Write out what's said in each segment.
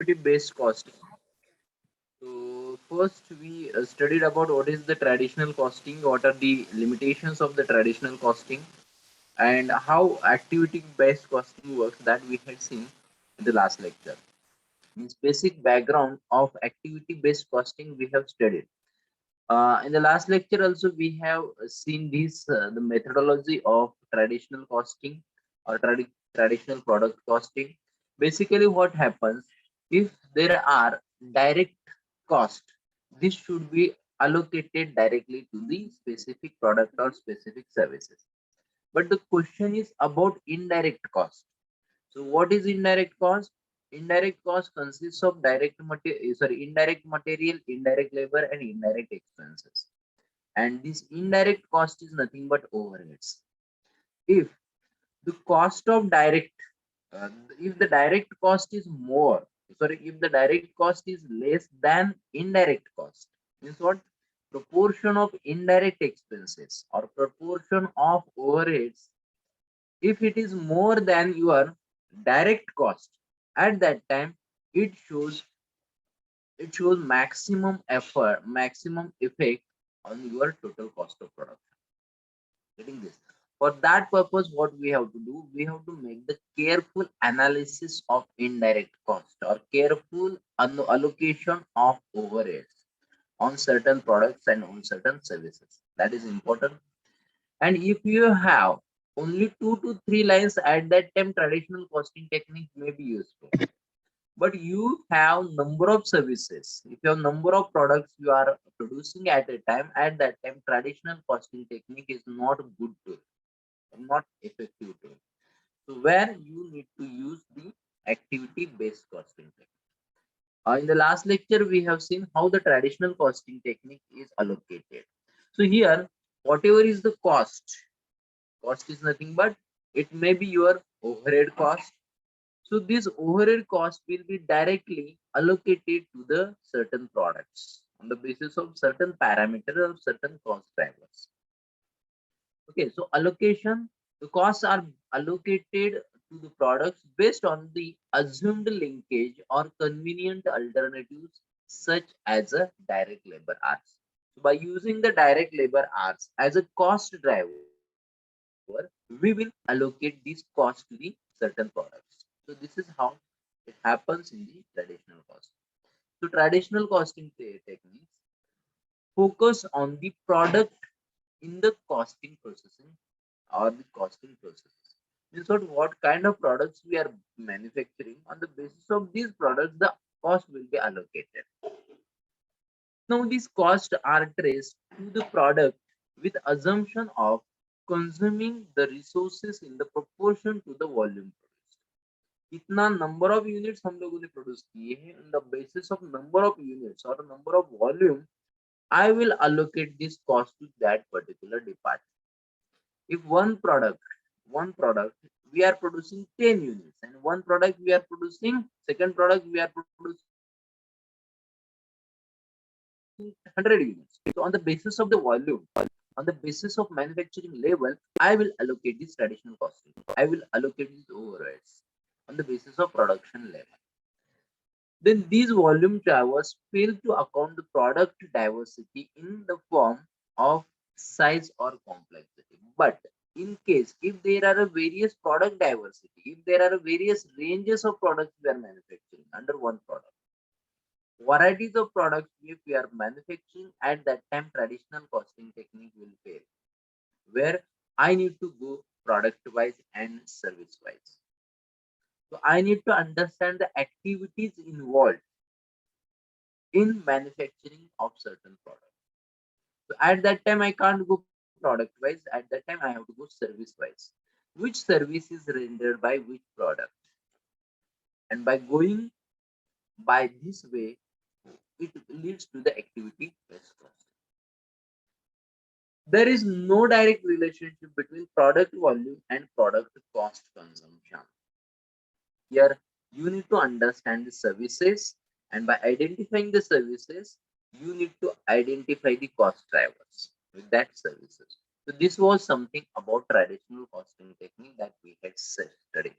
Based costing. So first we studied about what is the traditional costing, what are the limitations of the traditional costing, and how activity based costing works, that we had seen in the last lecture. Means basic background of activity based costing we have studied. In the last lecture also we have seen this the methodology of traditional costing or traditional product costing. Basically what happens, if there are direct cost, this should be allocated directly to the specific product or specific services. But the question is about indirect cost. So what is indirect cost? Indirect cost consists of indirect material, indirect labor, and indirect expenses. And this indirect cost is nothing but overheads. If the cost of direct, uh, if the direct cost is more, if the direct cost is less than indirect cost, means what? Proportion of indirect expenses or proportion of overheads, if it is more than your direct cost, at that time it shows maximum effort, maximum effect on your total cost of production. Getting this? For that purpose, what we have to do, we have to make the careful analysis of indirect cost or careful allocation of overheads on certain products and on certain services. That is important. And if you have only 2 to 3 lines, at that time traditional costing technique may be useful. But you have number of services, if you have number of products you are producing at a time, at that time traditional costing technique is not good tool, not effective tool. So where you need to use the activity based costing technique. In the last lecture we have seen how the traditional costing technique is allocated. So here whatever is the cost is nothing but it may be your overhead cost. So this overhead cost will be directly allocated to the certain products on the basis of certain parameters or certain cost drivers. Okay, so allocation, the costs are allocated to the products based on the assumed linkage or convenient alternatives such as a direct labor hours. So by using the direct labor hours as a cost driver, we will allocate this cost to the certain products. So this is how it happens in the traditional cost. So traditional costing techniques focus on the product in the costing processing or the costing processes. Means what kind of products we are manufacturing, on the basis of these products the cost will be allocated. Now these costs are traced to the product with assumption of consuming the resources in the proportion to the volume produced. इतना number of units हम लोगों ने produce किए हैं, on the basis of number of units or number of volume, I will allocate this cost to that particular department. If one product we are producing 10 units, and one product we are producing, second product we are producing 100 units. So on the basis of the volume, on the basis of manufacturing level, I will allocate this traditional costing. I will allocate these overheads on the basis of production level. Then these volume drivers fail to account the product diversity in the form of size or complexity. But in case if there are a various product diversity, if there are a various ranges of products we are manufacturing under one product, varieties of products if we are manufacturing, at that time traditional costing technique will fail, where I need to go product wise and service wise. So I need to understand the activities involved in manufacturing of certain products. So at that time I can't go product wise, at that time I have to go service wise. Which service is rendered by which product? And by going by this way, it leads to the activity based cost. There is no direct relationship between product volume and product cost consumption. Here you need to understand the services, and by identifying the services, you need to identify the cost drivers with that services. So this was something about traditional costing technique that we had studied.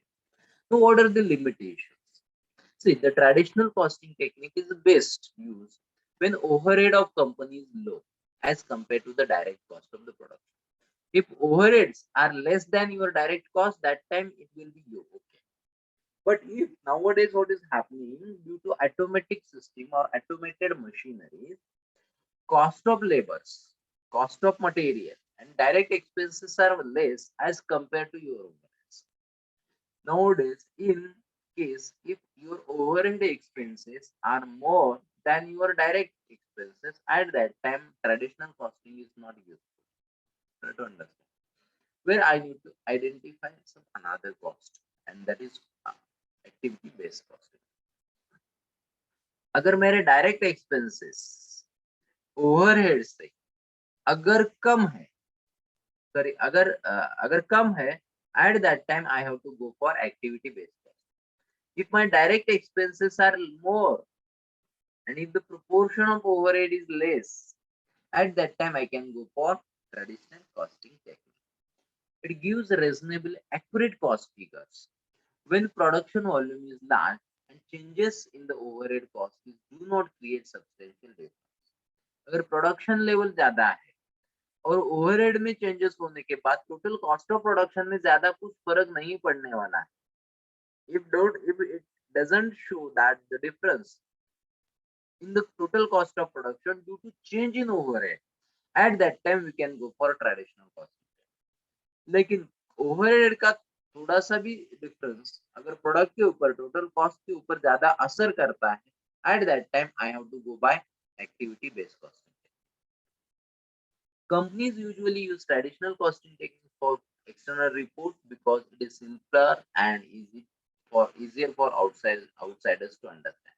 So what are the limitations? See, the traditional costing technique is best used when overhead of company is low as compared to the direct cost of the production. If overheads are less than your direct cost, that time it will be okay. But if nowadays what is happening due to automatic system or automated machineries, cost of labors, cost of material, and direct expenses are less as compared to your overheads. Nowadays, in case if your overhead expenses are more than your direct expenses, at that time traditional costing is not useful. Try to understand. Where I need to identify some another cost, and that is activity based costing. अगर मेरे direct expenses overhead से अगर कम है, sorry अगर कम है, at that time I have to go for activity based cost. If my direct expenses are more and if the proportion of overhead is less, at that time I can go for traditional costing technique. It gives reasonable accurate cost figures when production volume is large and changes in the overhead costs do not create substantial difference. अगर production level ज्यादा है और overhead में changes होने के बाद total cost of production में ज्यादा कुछ फर्क नहीं पड़ने वाला है. if it doesn't show that the difference in the total cost of production due to change in overhead, at that time we can go for traditional costing. लेकिन overhead का थोड़ा सा भी डिफरेंस अगर प्रोडक्ट के ऊपर टोटल कॉस्ट के ऊपर ज्यादा असर करता है, at that time I have to go by activity based costing. Companies usually use traditional costing techniques for external reports because it is simpler and easier for outsiders to understand.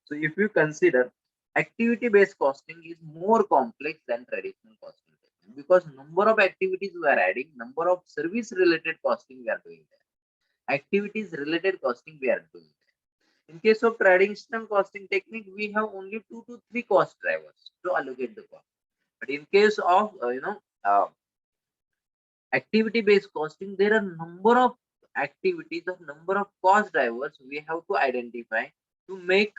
So if you consider activity based costing is more complex than traditional costing technique because number of activities we are adding, number of service related costing we are doing there, activities related costing we are doing there. In case of traditional costing technique, we have only 2 to 3 cost drivers to allocate the cost. But in case of activity based costing, there are number of activities or number of cost drivers we have to identify to make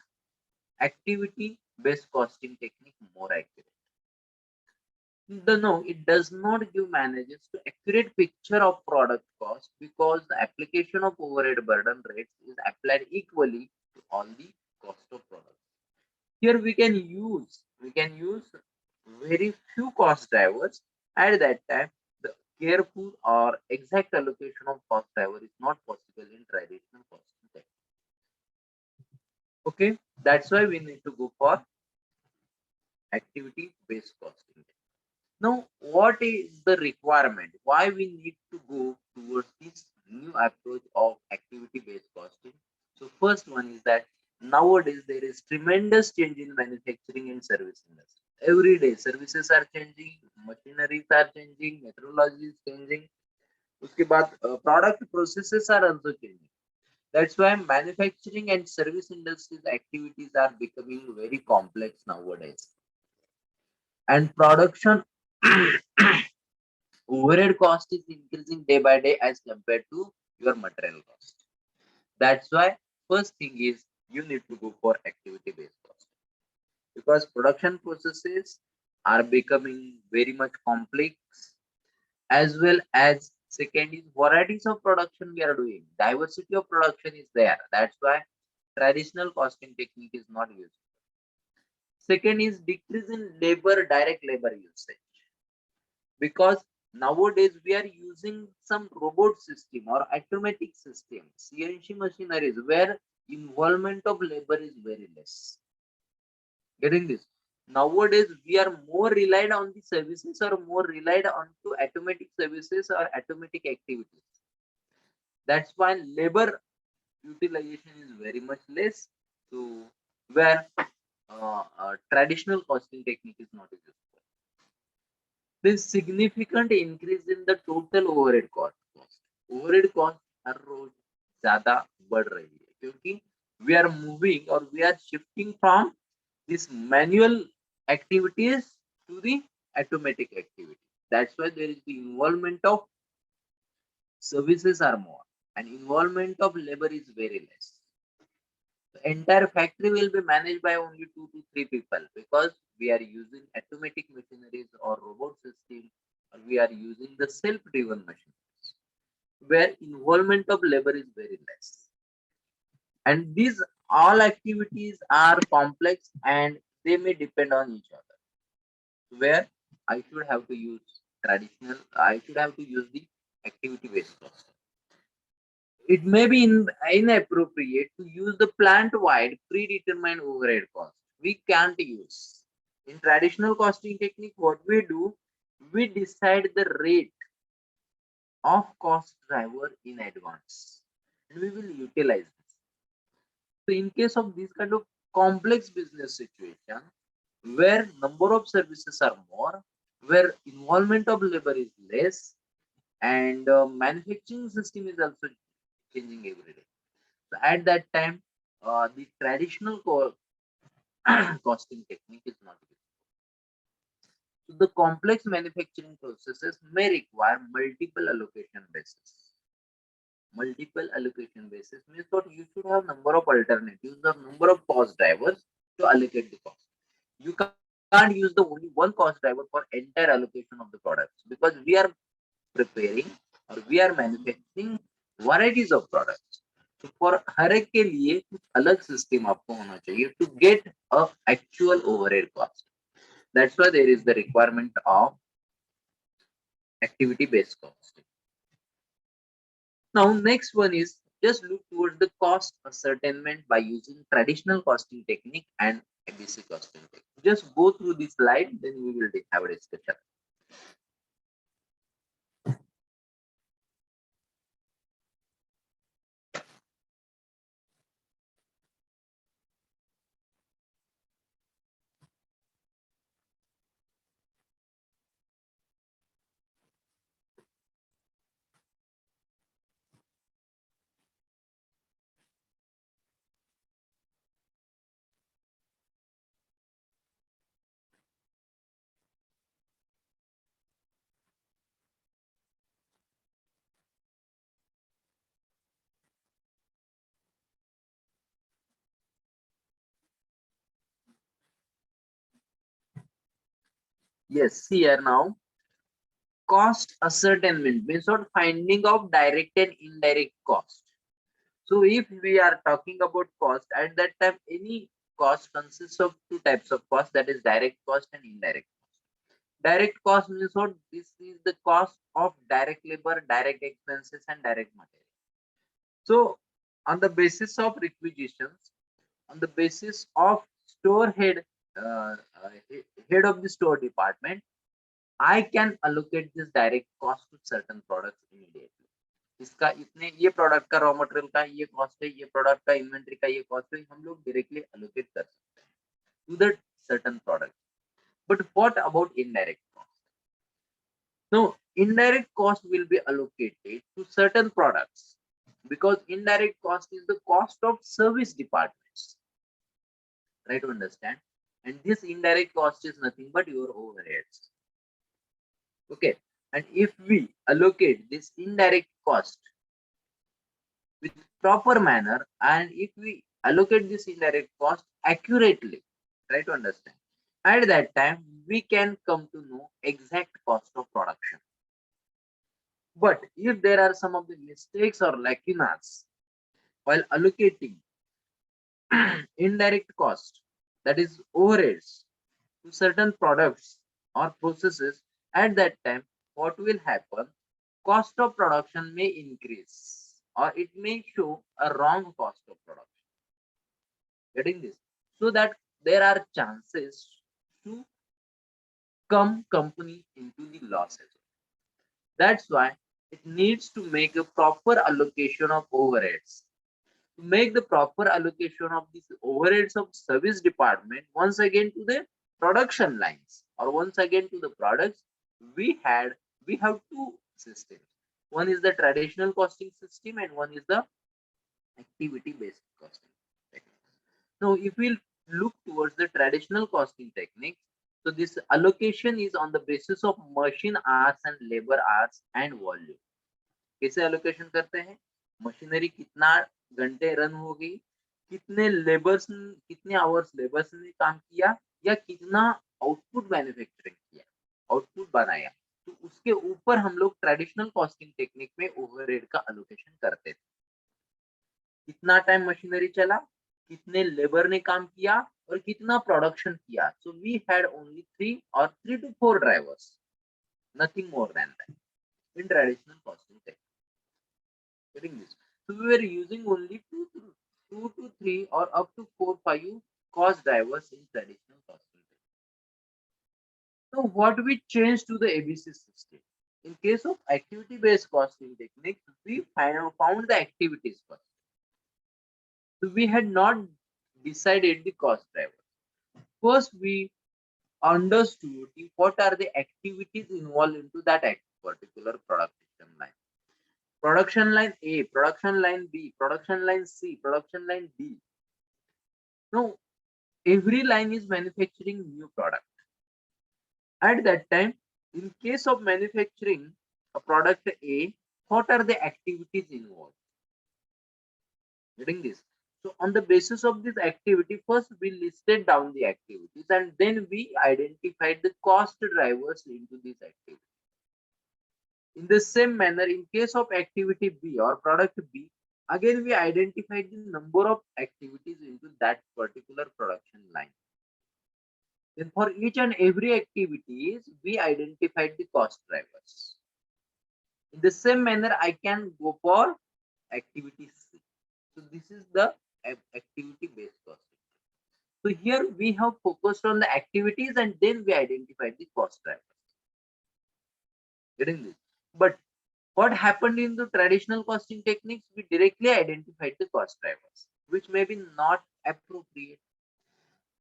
activity based costing technique more accurate. No, it does not give managers to accurate picture of product cost because the application of overhead burden rates is applied equally to all the cost of product. Here we can use very few cost drivers. At that time, the careful or exact allocation of cost driver is not possible in traditional costing technique. Okay, that's why we need to go for activity based costing. Now, what is the requirement? Why we need to go towards this new approach of activity-based costing? So, first one is that nowadays there is tremendous change in manufacturing and service industry. Every day, services are changing, machineries are changing, methodology is changing. उसके बाद product processes are also changing. That's why manufacturing and service industries activities are becoming very complex nowadays. And production overhead cost is increasing day by day as compared to your material cost. That's why first thing is you need to go for activity based cost because production processes are becoming very much complex, as well as second is varieties of production we are doing, diversity of production is there. That's why traditional costing technique is not used. Second is decrease in direct labor usage because nowadays we are using some robot system or automatic system, CNC machineries where involvement of labor is very less. Getting this? Nowadays we are more relied on the services or more relied on to automatic services or automatic activities. That's why labor utilization is very much less. So where traditional costing technique is not useful. There's significant increase in the total overhead cost. Overhead cost हर रोज ज़्यादा बढ़ रही है क्योंकि we are moving or we are shifting from this manual activities to the automatic activity. That's why there is the involvement of services are more and involvement of labor is very less. The entire factory will be managed by only 2 to 3 people because we are using automatic machineries or robot system, or we are using the self-driven machineries where involvement of labor is very less. And these all activities are complex and they may depend on each other. Where I should have to use I should have to use the activity based cost. It may be inappropriate to use the plant-wide predetermined overhead cost. We can't use. In traditional costing technique, what we do, we decide the rate of cost driver in advance. And we will utilize this. So in case of this kind of complex business situation, where number of services are more, where involvement of labor is less, and manufacturing system is also changing every day. So at that time, the traditional costing technique is not used. So the complex manufacturing processes may require multiple allocation basis. Multiple allocation basis means that you should have number of alternatives or number of cost drivers to allocate the cost. You can't use the only one cost driver for entire allocation of the products because we are preparing or we are manufacturing varieties of products. So for हर एक के लिए कुछ अलग system आपको होना चाहिए to get a actual overhead cost. That's why there is the requirement of activity based costing. Now next one is just look towards the cost ascertainment by using traditional costing technique and ABC costing technique. Just go through this slide, then we will have a discussion. Yes, see here now. Cost ascertainment means what finding of direct and indirect cost. So if we are talking about cost, at that time any cost consists of two types of cost, that is direct cost and indirect cost. Direct cost means what this is the cost of direct labor, direct expenses and direct material. So on the basis of requisitions, on the basis of store head, uh, uh, head of the store department, I can allocate this direct cost to certain products immediately. इसका इतने ये product का raw material का ये cost है, ये product का inventory का ये कॉस्ट है, हम लोग डायरेक्टली एलोकेट कर सकते हैं to the certain product. But what about indirect cost? No, indirect cost will be allocated to certain products because indirect cost is the cost of service departments. Try to understand. And this indirect cost is nothing but your overheads. Okay. And if we allocate this indirect cost with proper manner, and if we allocate this indirect cost accurately, try to understand, at that time we can come to know exact cost of production. But if there are some of the mistakes or lacunas while allocating indirect cost, that is overheads, to certain products or processes, at that time what will happen, cost of production may increase or it may show a wrong cost of production. Getting this? So that there are chances to come company into the losses. That's why it needs to make a proper allocation of overheads. To make the proper allocation of these overheads of service department once again to the production lines or once again to the products, we have two systems. One is the traditional costing system and one is the activity based costing technique. Now if we look towards the traditional costing technique, so this allocation is on the basis of machine hours and labor hours and volume. कैसे allocation करते हैं? Machinery कितना घंटे run होगी, कितने labours, कितने hours labours ने काम किया या कितना आउटपुट मैन्युफैक्चरिंग किया, आउटपुट बनाया, तो उसके ऊपर हम लोग ट्रेडिशनल कॉस्टिंग टेक्निक में ओवरहेड का एलोकेशन करते थे। कितना टाइम मशीनरी चला, कितने लेबर ने काम किया और कितना प्रोडक्शन किया। So we had only 3 or 3 to 4 drivers, nothing more than that in traditional costing technique. Getting this? So we were using only two to three or up to 4, 5 cost drivers in traditional costing technique. So what we changed to the ABC system? In case of activity-based costing technique, we found the activities first. So we had not decided the cost driver. First, we understood what are the activities involved into that particular production line. Production line A, production line B, production line C, production line D. Now, every line is manufacturing new product. At that time, in case of manufacturing a product A, what are the activities involved? Getting this? So, on the basis of this activity, first we listed down the activities and then we identified the cost drivers into this activity. In the same manner, in case of activity B or product B, again we identified the number of activities into that particular production line. Then for each and every activities, we identified the cost drivers. In the same manner, I can go for activity C. So this is the activity-based costing. So here we have focused on the activities and then we identified the cost drivers. Getting this? But what happened in the traditional costing techniques? We directly identified the cost drivers, which may be not appropriate.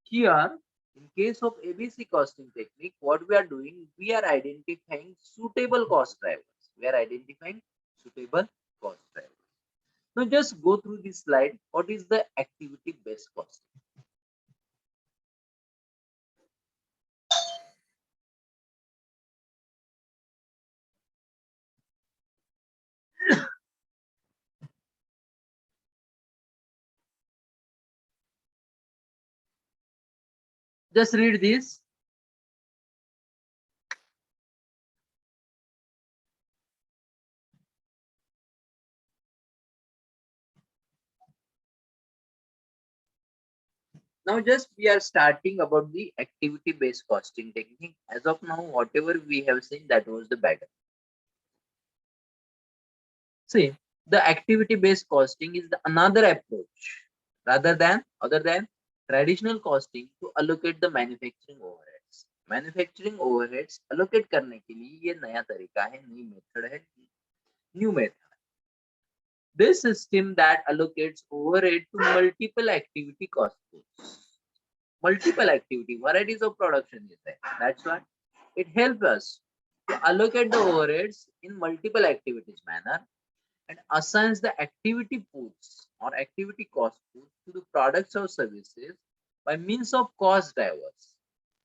Here, in case of ABC costing technique, what we are doing, we are identifying suitable cost drivers. We are identifying suitable cost drivers. Now, just go through this slide. What is the activity-based costing? Just read this. Now, just we are starting about the activity-based costing technique. As of now, whatever we have seen, that was the background. See, the activity-based costing is the another approach rather than other than traditional costing to allocate the manufacturing overheads. Manufacturing overheads allocate करने के लिए ये नया तरीका है, नई method है, new method. This system that allocates overhead to multiple activity cost pools. Multiple activity varieties of production is there. That's why it helps us to allocate the overheads in multiple activities manner and assigns the activity pools or activity cost pools to the products or services by means of cost drivers.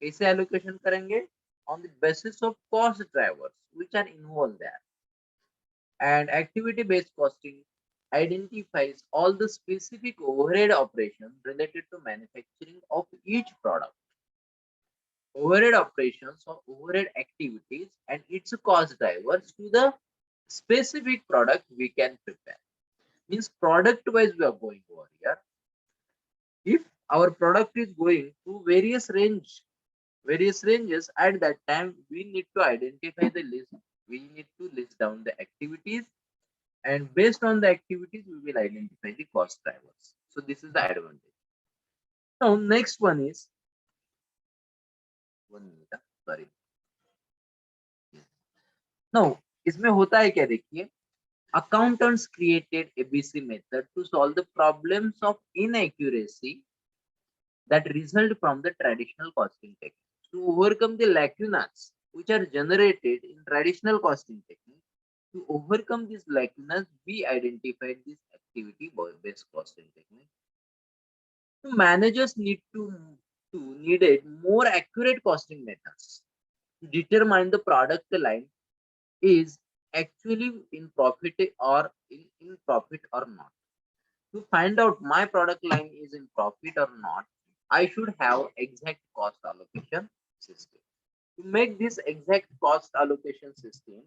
कैसे allocation करेंगे? On the basis of cost drivers which are involved there. And activity based costing identifies all the specific overhead operations related to manufacturing of each product. Overhead operations or overhead activities and its cost drivers to the specific product we can prepare. Means product wise we are going over here. If our product is going to various ranges, at that time we need to identify the list. We need to list down the activities, and based on the activities we will identify the cost drivers. So this is the advantage. Now next one is 1 minute. Sorry. Now इसमें होता है क्या देखिए. Accountants created ABC method to solve the problems of inaccuracy that result from the traditional costing technique. To overcome the lacunas which are generated in traditional costing technique, to overcome these lacunas, we identified this activity-based costing technique. So managers needed more accurate costing methods to determine the product line is actually in profit or in profit or not. To find out my product line is in profit or not, I should have exact cost allocation system. To make this exact cost allocation system,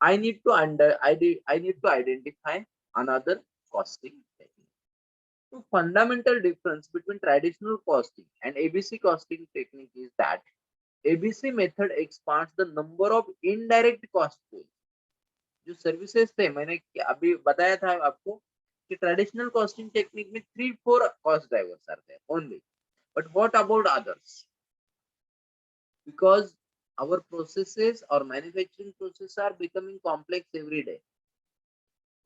I need to identify another costing technique. The fundamental difference between traditional costing and ABC costing technique is that ABC method expands the number of indirect cost pools. जो services थे मैंने अभी बताया था आपको कि traditional costing technique में 3-4 cost drivers आते हैं only, but what about others? Because our processes or manufacturing processes are becoming complex every day.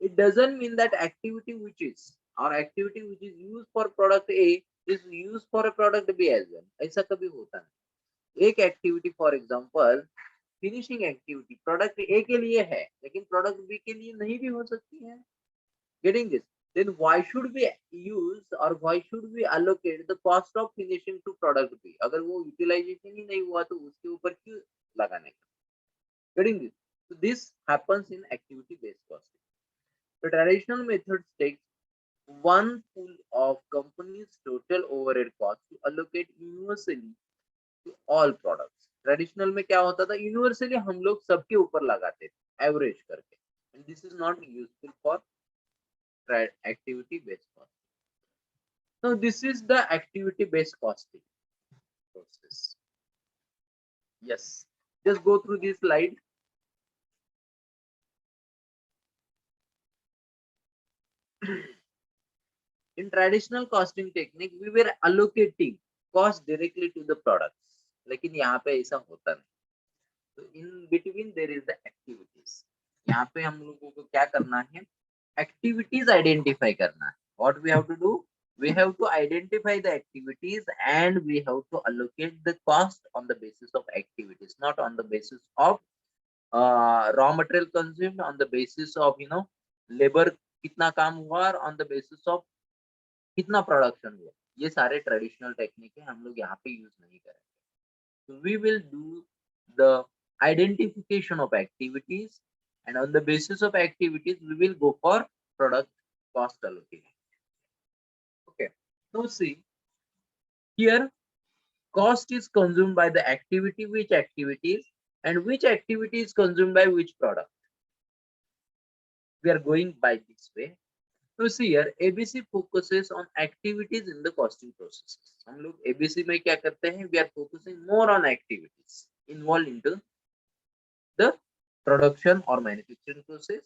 It doesn't mean that activity which is used for product A is used for a product B as well. ऐसा कभी होता नहीं. एक activity for example finishing activity product ए के लिए है लेकिन product B के लिए नहीं भी हो सकती है. Getting this? Then why should we use or why should we allocate the cost of finishing to product B? अगर वो यूटिलाइजेशन ही नहीं हुआ तो उसके ऊपर क्यों लगाने का? Getting this? So this happens in activity based costing. The traditional method takes one pool of company's total overhead cost to allocate universally to all products. Traditional में क्या होता था? यूनिवर्सली हम लोग सबके ऊपर लगाते थे एवरेज करके, and this is not useful for activity based costing. Now this is the activity based costing process. Yes, just go through this slide. In traditional costing technique we were allocating cost directly to the products, लेकिन यहाँ पे ऐसा होता नहीं. So in between there is the activities. यहाँ पे हम लोगों को क्या करना है? Activities identify करना है. What we have to do? We have to identify the activities and we have to allocate the cost on the basis of activities, not on the basis of raw material consumed, on the basis of labor कितना काम हुआ और on the basis of कितना production हुआ. ये सारे traditional technique है, हम लोग यहाँ पे यूज नहीं करेंगे. So we will do the identification of activities and on the basis of activities we will go for product cost allocation. Okay, now see here, cost is consumed by the activity, which activities, and which activity is consumed by which product. We are going by this way. So see here, ABC focuses on activities in the costing processes. हम लोग ABC में क्या करते हैं? We are focusing more on activities involved into the production or manufacturing process.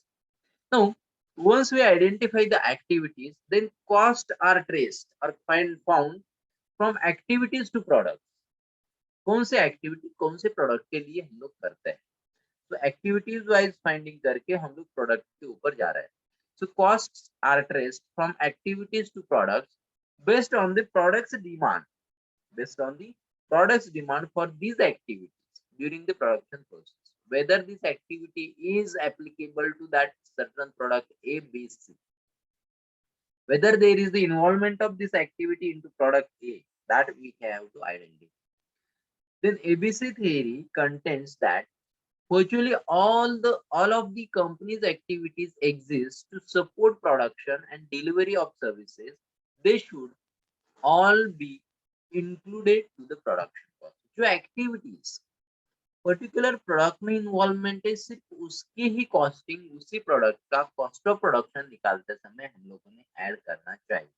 Now, once we identify the activities, then costs are traced or found from activities to products. कौन से activity कौन से product के लिए हम लोग करते हैं? तो एक्टिविटीज वाइज फाइंडिंग करके हम लोग प्रोडक्ट के ऊपर जा रहे हैं. So costs are traced from activities to products based on the product's demand, for these activities during the production process. Whether this activity is applicable to that certain product A, B, C. Whether there is the involvement of this activity into product A, that we have to identify. Then ABC theory contends that virtually all of the company's activities exist to support production and delivery of services. They should all be included to the production cost. जो activities particular product में involvement है, सिर्फ उसकी ही costing उसी product का cost of production निकालते समय हम लोगों ने ऐड करना चाहिए.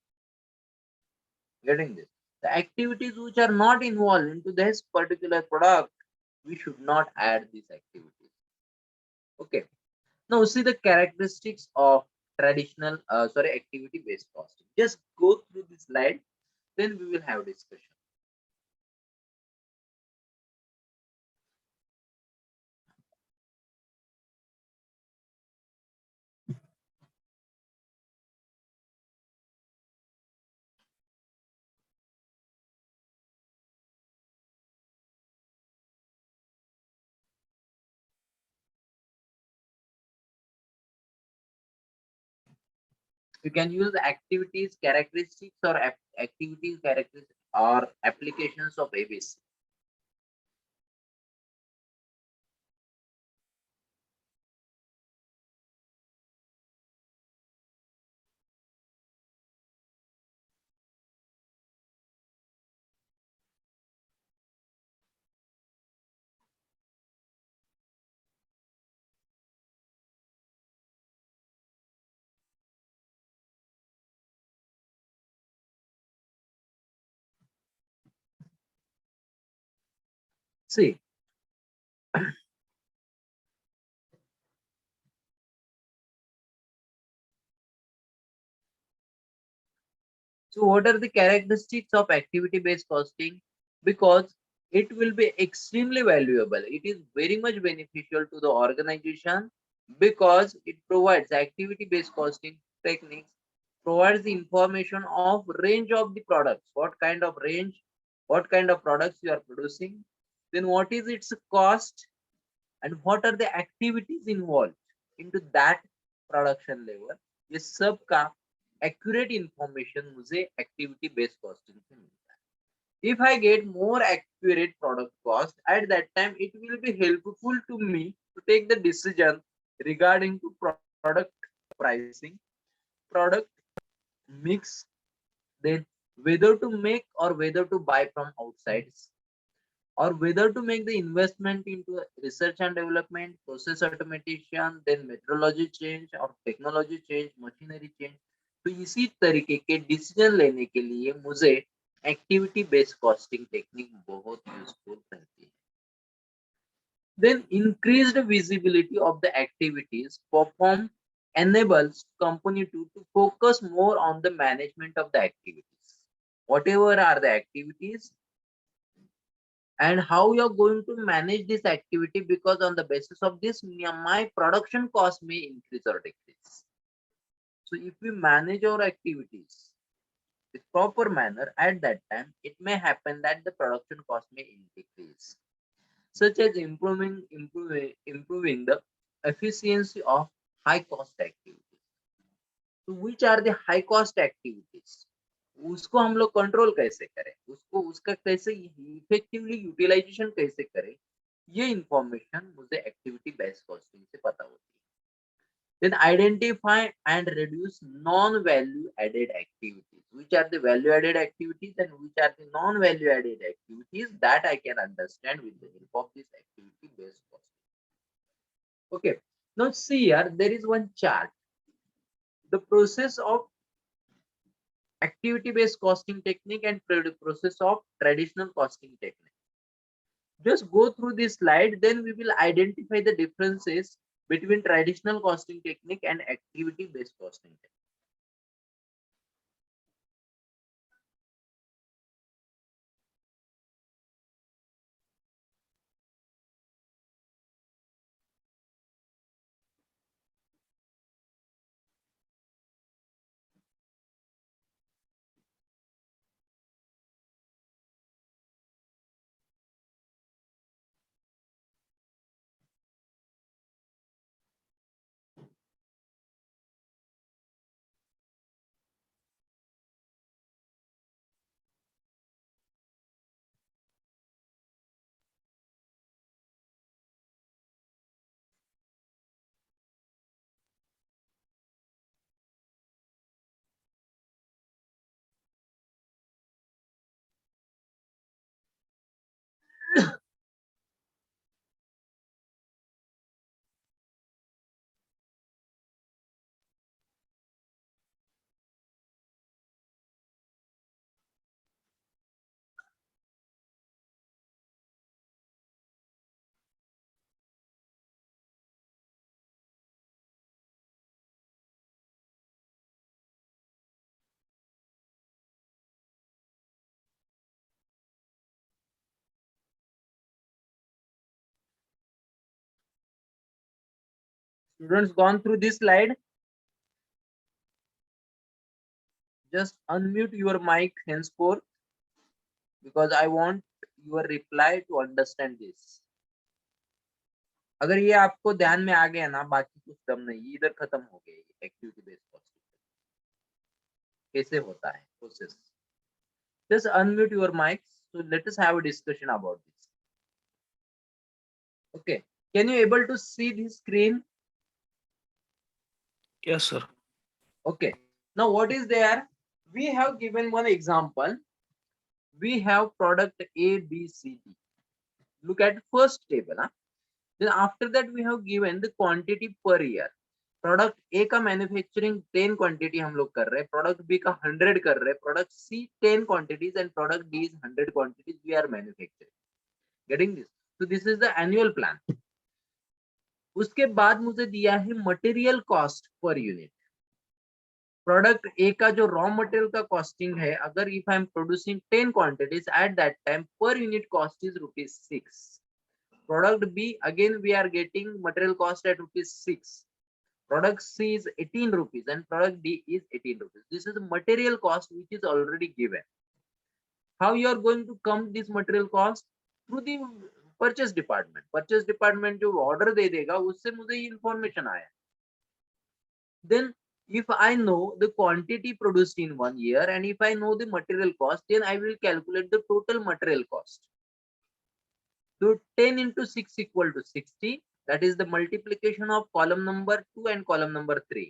Getting this? The activities which are not involved into this particular product, we should not add these activities. Okay. Now see the characteristics of traditional activity based costing. Just go through this slide, then we will have discussion. You can use activities characteristics or activities characteristics or applications of ABC. See, so what are the characteristics of activity based costing? Because it will be extremely valuable. It is very much beneficial to the organization because it provides activity based costing techniques, provides the information of range of the products, what kind of range, what kind of products you are producing, then what is its cost, and what are the activities involved into that production level, ये सब का accurate information मुझे activity based costing से मिलता है. If I get more accurate product cost at that time, it will be helpful to me to take the decision regarding to product pricing, product mix, then whether to make or whether to buy from outside, or whether to make the investment into research and development, process automation, then methodology change or technology change, machinery change. तो इसी तरीके के decision लेने के लिए मुझे activity based costing technique बहुत useful रहती है. Then increased visibility of the activities performed enables company to focus more on the management of the activities. Whatever are the activities, and how you're going to manage this activity, because on the basis of this my production cost may increase or decrease. So if we manage our activities with proper manner, at that time it may happen that the production cost may decrease, such as improving the efficiency of high cost activities. So which are the high cost activities, उसको हम लोग control कैसे करें, उसको उसका कैसे effectively utilisation कैसे करें, ये इंफॉर्मेशन मुझे एक्टिविटी बेस्ड कॉस्टिंग से पता होती है. Then identify and reduce non-value added activities. Which are the value added activities and which are the non-value added activities, that I can understand with the help of this activity based costing. Okay, now see here, there is one chart. The process of activity based costing technique and process of traditional costing technique. Just go through this slide, then we will identify the differences between traditional costing technique and activity based costing technique. Students gone through this slide? Just unmute your mic henceforth, because I want your reply to understand this. अगर ये आपको ध्यान में आ गया ना, बाकी कुछ दम नहीं, इधर खत्म हो गया. एक्टिविटी बेस्ड कॉस्टिंग कैसे होता है process. Just unmute your mics. So let us have a discussion about this. Okay, can you able to see the screen? Yes, sir. Okay, now what is there? We have given one example. We have product A, B, C, D. Look at first table. Huh? Then after that we have given the quantity per year. Product A का manufacturing 10 quantity हम लोग कर रहे हैं, product B का 100 कर रहे हैं, product C 10 quantities and product D is 100 quantities we are manufacturing. Getting this? तो this is the annual plan. उसके बाद मुझे दिया है material cost per unit. Product A का जो रॉ मटेरियल का कॉस्टिंग है, अगर if I am producing 10 quantities at that time per unit cost is ₹6। Product B again we are getting material cost at ₹6। Product C is 18 rupees and product D is 18 rupees. This is the material cost which is already given. How you are going to come this material cost? Through the purchase department. Purchase department जो order दे देगा उससे मुझे ये information आया. Then if I know the quantity produced in 1 year and if I know the material cost, then I will calculate the total material cost. So 10 into 6 equal to 60. That is the multiplication of column number 2 and column number 3.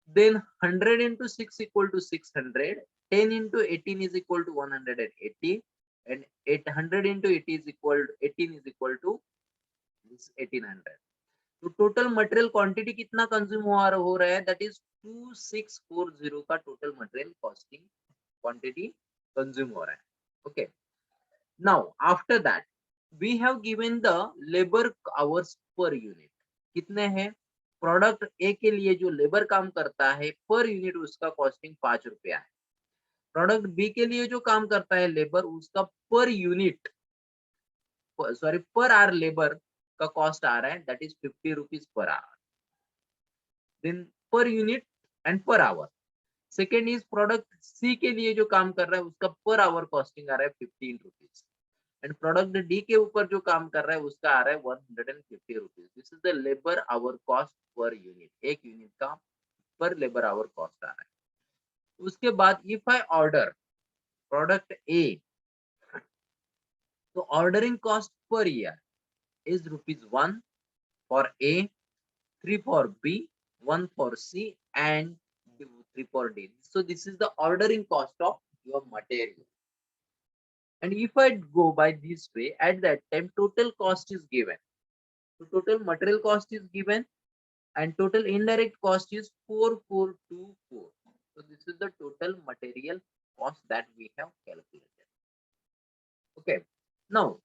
Then 100 into 6 equal to 600. 10 into 18 is equal to 180. And 800 into 80 is equal to 18 is equal to 1800. तो total material quantity कितना consume हो रहा है? That is 2640 का total material costing quantity consume हो रहा है. Okay, now after that we have given the labour hours per unit. कितने हैं? प्रोडक्ट ए के लिए जो लेबर काम करता है पर यूनिट उसका कॉस्टिंग ₹5 है. प्रोडक्ट बी के लिए जो काम करता है लेबर उसका per unit sorry per hour labour का कॉस्ट आ रहा है, that is ₹50 per hour. Then per unit and per hour. Second is product C के लिए जो काम कर रहा है उसका पर आवर कॉस्टिंग आ रहा है ₹15 एंड प्रोडक्ट डी के ऊपर जो काम कर रहा है उसका आ रहा है ₹150. This is the labour our cost per unit. एक यूनिट का पर लेबर आवर कॉस्ट आ रहा है. उसके बाद if I order product A, तो ordering cost per year is ₹1 for A, 3 for B, 1 for C, and 3 for D. So this is the ordering cost of your material. And if I go by this way, at that time total cost is given. So total material cost is given and total indirect cost is 4424. So this is the total material cost that we have calculated. Okay. Now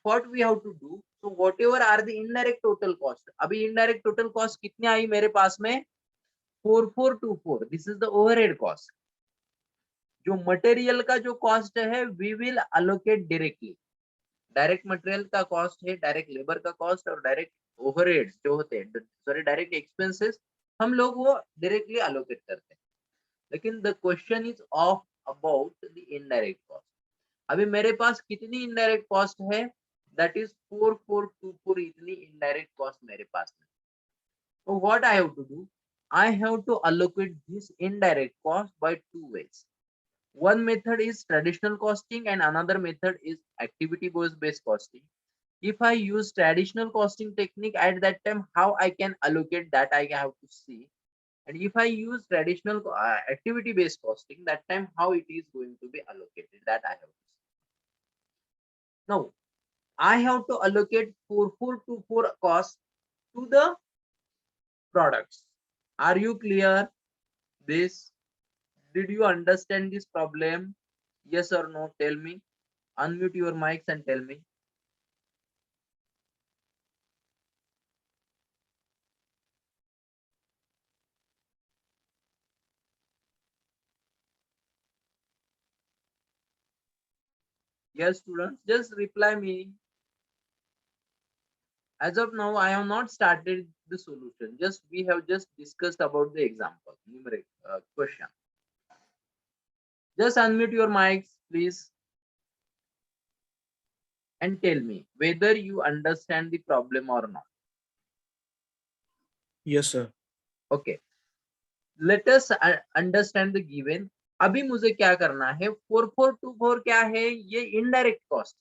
what we have to do? So whatever are the indirect total cost. अभी indirect total cost कितनी आई मेरे पास में? 4424. This is the overhead cost. जो material का जो cost है we will allocate directly. Direct material का cost है, डायरेक्ट लेबर का कॉस्ट और डायरेक्ट ओवरहेड्स जो होते हैं, सॉरी डायरेक्ट एक्सपेंसेस, हम लोग वो डायरेक्टली अलोकेट करते हैं. लेकिन the question is of about the indirect cost. अभी मेरे पास कितनी इनडायरेक्ट कॉस्ट है? That is 4424. इतनी इनडायरेक्ट कॉस्ट मेरे पास है. So what I have to do? I have to allocate this indirect cost by two ways. One method is traditional costing and another method is activity based costing. If I use traditional costing technique, at that time how I can allocate, that I have to see. And if I use traditional activity based costing, that time how it is going to be allocated, that I have to see. Now I have to allocate 4424 cost to the products. Are you clear this? Did you understand this problem? Yes or no? Tell me. Unmute your mics and tell me. Yes, students, just reply me. As of now, I have not started the solution. Just we have just discussed about the example, numeric question. Just unmute your mics, please, and tell me whether you understand the problem or not. Yes, sir. Okay. Let us understand the given. अभी मुझे क्या करना है? 4424 क्या है? ये indirect cost.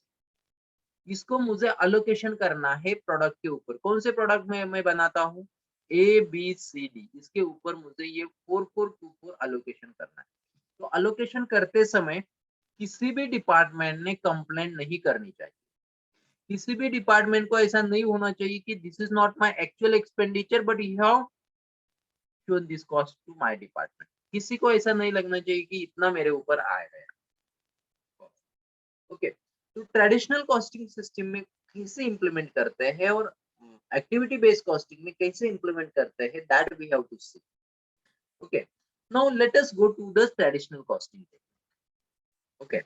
इसको मुझे अलोकेशन करना है प्रोडक्ट के ऊपर. कौन से प्रोडक्ट में मैं बनाता हूँ? A B C D. इसके ऊपर मुझे ये 4424 अलोकेशन करना है. तो अलोकेशन करते समय किसी भी डिपार्टमेंट ने कंप्लेंट नहीं करनी चाहिए. किसी भी डिपार्टमेंट को ऐसा नहीं होना चाहिए कि this is not my actual expenditure but you have shown this cost to my department. किसी को ऐसा नहीं लगना चाहिए कि इतना मेरे ऊपर आ गया. ओके, तो तो ट्रेडिशनल कॉस्टिंग सिस्टम में कैसे इंप्लीमेंट करते हैं और एक्टिविटी बेस्ड कॉस्टिंग में कैसे इंप्लीमेंट करते हैं, that we have to see. Okay, now let us go to the traditional costing. Okay,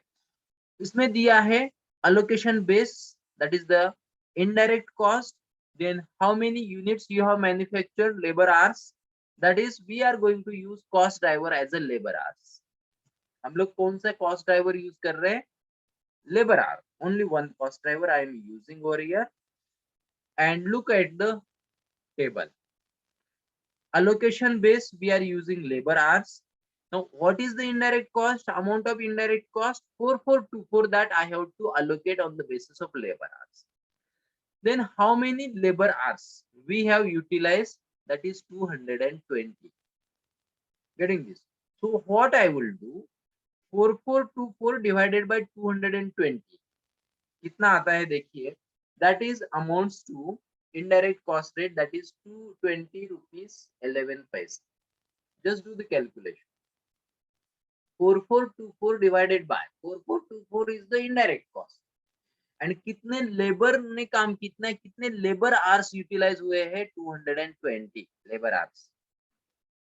इसमें दिया है allocation base, that is the indirect cost, then how many units you have manufactured, labor hours, that is we are going to use cost driver as a labor hours. हम लोग कौन सा cost driver use कर रहे हैं? Labor hour. Only one cost driver I am using over here. And look at the table. Allocation base, we are using labor hours. Now, what is the indirect cost? Amount of indirect cost 4424 that I have to allocate on the basis of labor hours. Then how many labor hours we have utilized? That is 220. Getting this? So what I will do? 4424 divided by 220. कितना आता है देखिए? That is amounts to indirect cost rate, that is 220 rupees 11 paise. Just do the calculation. 4424 divided by 4424 is the indirect cost. And कितने labour ने काम कितना, कितने labour hours utilise हुए हैं? 220 लेबर आवर्स.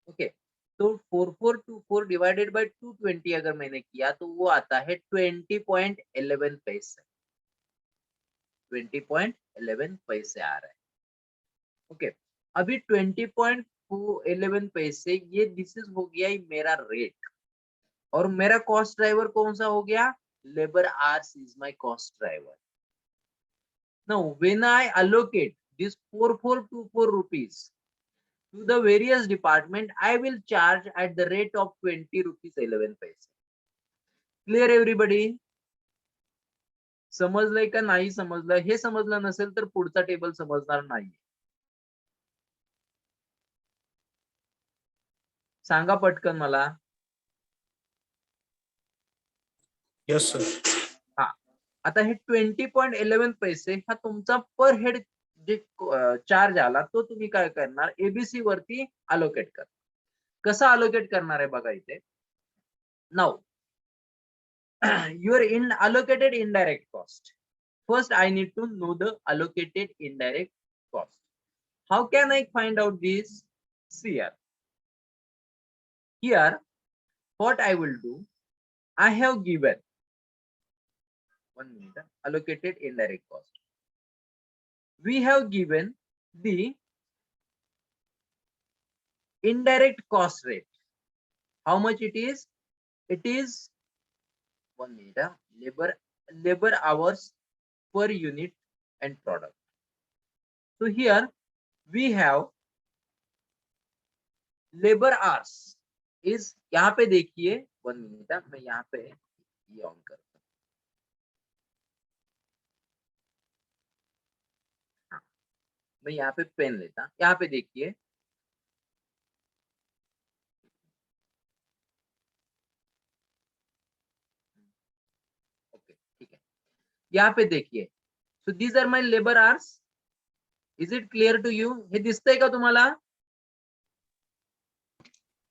ओके, तो 4424 डिवाइडेड बाय 220 अगर मैंने किया तो वो आता है 20.11 पैसे. 20.11 पैसे आ रहा है. ओके, अभी 20.11 पैसे ये दिस इज हो गया मेरा रेट, और मेरा कॉस्ट ड्राइवर कौन सा हो गया? Labour hours is my cost driver. Now when I allocate this 4424 rupees to the various department, I will charge at the rate of 20 rupees 11 paise. Clear everybody? समजलंय का नाही समजलं? हे समजलं नसेल तर पुढचा टेबल समजणार नाही. सांगा पटकन मला. Yes sir. हा, आता हे 20.11 पैसे हा तुमचा पर हेड जे चार्ज आला तो तुम्ही काय करणार? एबीसी वरती अलोकेट कर. कसा अलोकेट करणार आहे बघा इथे. Now your in allocated indirect cost. First I need to know the allocated indirect cost. How can I find out this? See here. Here what I will do, I have given 1 minute allocated indirect cost. We have given the indirect cost rate. How much it is? It is 1 minute labor hours per unit and product. So here we have labor hours is, यहाँ पे देखिए 1 minute, मैं यहाँ पे ये on करता हूँ. हाँ, मैं यहाँ पे पेन लेता. यहाँ पे देखिए ओके ठीक है. यहाँ पे देखिए, so these are my labor hours. Is it clear to you? हे दिसतंय का तुम्हाला?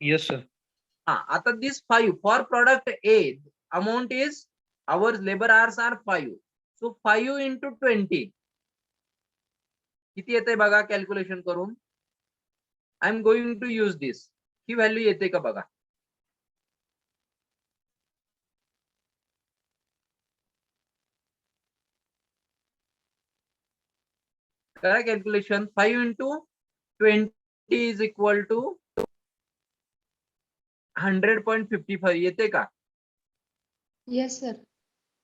Yes sir. हाँ, आता this 5 for product A amount is, our labor hours are 5. So 5 into 20 किती येते बघा कॅल्क्युलेशन करून. I am going to use this. ही व्हॅल्यू येते का बघा. करा calculation. 5 into 20 is equal to 100.55 येते का? Yes sir.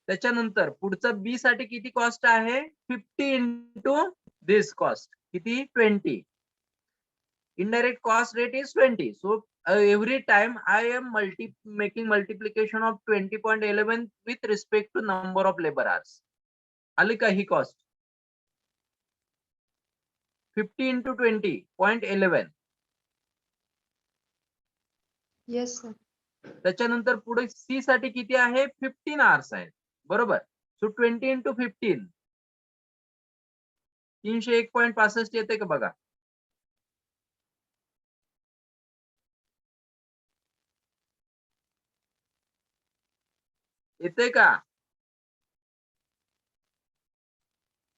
त्याच्यानंतर पुढचा बी साठी किती कॉस्ट आहे? 50 into this cost किती? 20. Indirect cost rate is 20. So every time I am making multiplication of 20.11 with respect to number of labor hours. आली का ही कॉस्ट? 50 into 20.11. Yes sir. त्याच्यानंतर पुढे सी साठी किती आहे? 15 आवर्स आहे, बरोबर. सो 20 into 15 301.65 येते का बघा. येते का?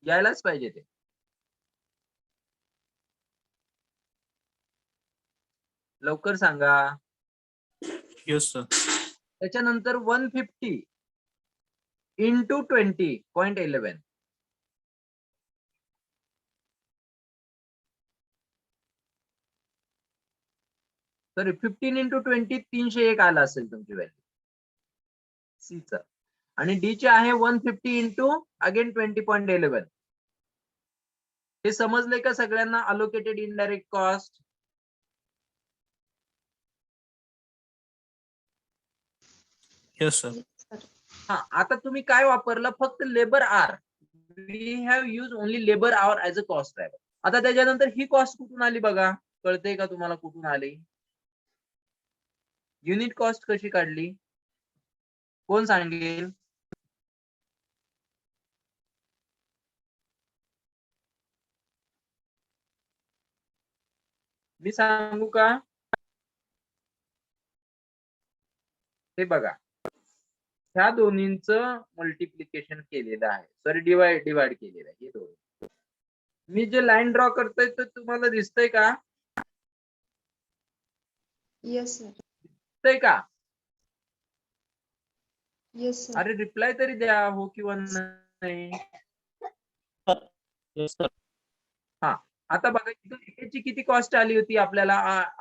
यायलाच पाहिजे ते. लवकर सांगा. Yes, sir. त्याच्यानंतर 150 into 20.11. सॉरी 15 into 20 301 आला असेल तुमची व्हॅल्यू सी चा. आणि डी चे आहे 150 into अगेन 20.11. हे समजले का सगळ्यांना? Allocated indirect cost. Yes, sir. Yes, sir. हा, आता तुम्ही काय वापरलं? फक्त labour hour. We have use only labour hour as a cost driver. आता त्याच्यानंतर ही कॉस्ट कुठून आली बघा, कळते का तुम्हाला कुठून आली? युनिट कॉस्ट कशी काढली? कोण सांगेल? मी सांगू का? हे बघा, ह्या दोन्हींचं मल्टिप्लिकेशन केलेलं आहे, सॉरी डिवाइड केलेलं आहे. हे दोन मी जे लाईन ड्रॉ करतोय ते तुम्हाला दिसतंय का? Yes, sir. दिसतंय का? Yes, sir. अरे रिप्लाय तरी द्या, हो किंवा नाही. Yes, sir. हा, आता बघा इथे ची किती कॉस्ट आली होती आपल्याला?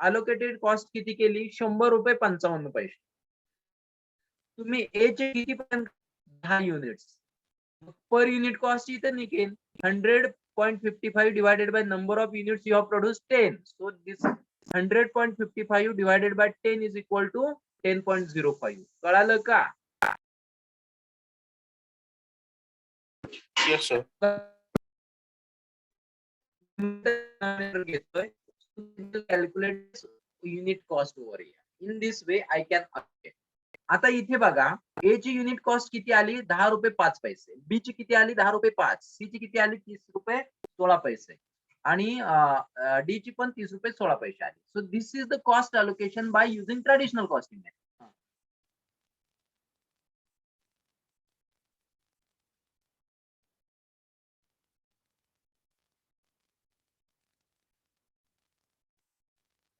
अलोकेटेड कॉस्ट किती केली? 100 रुपये 55 पैसे. तुम्ही ए चे किती पर्यंत? 10 युनिट्स. पर युनिट कॉस्ट इथे निघेल 100.55 divided by number of units you have produced 10. So this 100.55 divided by 10 is equal to 10.05. कळालं का? Yes, sir. घेतोय calculate unit cost over here. In this way I can update. आता इथे बघा, ए ची unit cost किती आली? 10 रुपये 5 पैसे. बी ची किती आली? 10 रुपये 5. सी ची किती आली? 30 रुपये 16 पैसे. आणि डी ची पण 30 रुपये 16 पैसे आली. So this is the cost allocation by using traditional costing method.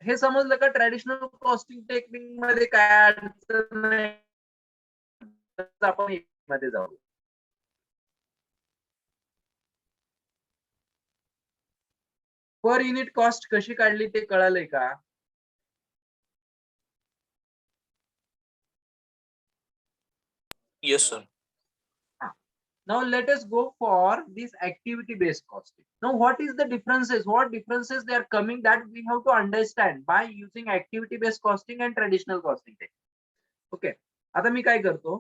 हे समजलं का? ट्रेडिशनल कॉस्टिंग टेक्निक मध्ये काय अडचण नाही. आपण मध्ये जाऊ. पर युनिट कॉस्ट कशी काढली ते कळालंय का? Yes, sir. Now let us go for this activity based costing. Now what is the differences? What differences they are coming that we have to understand by using activity based costing and traditional costing technique. Okay. आता मी काय करतो?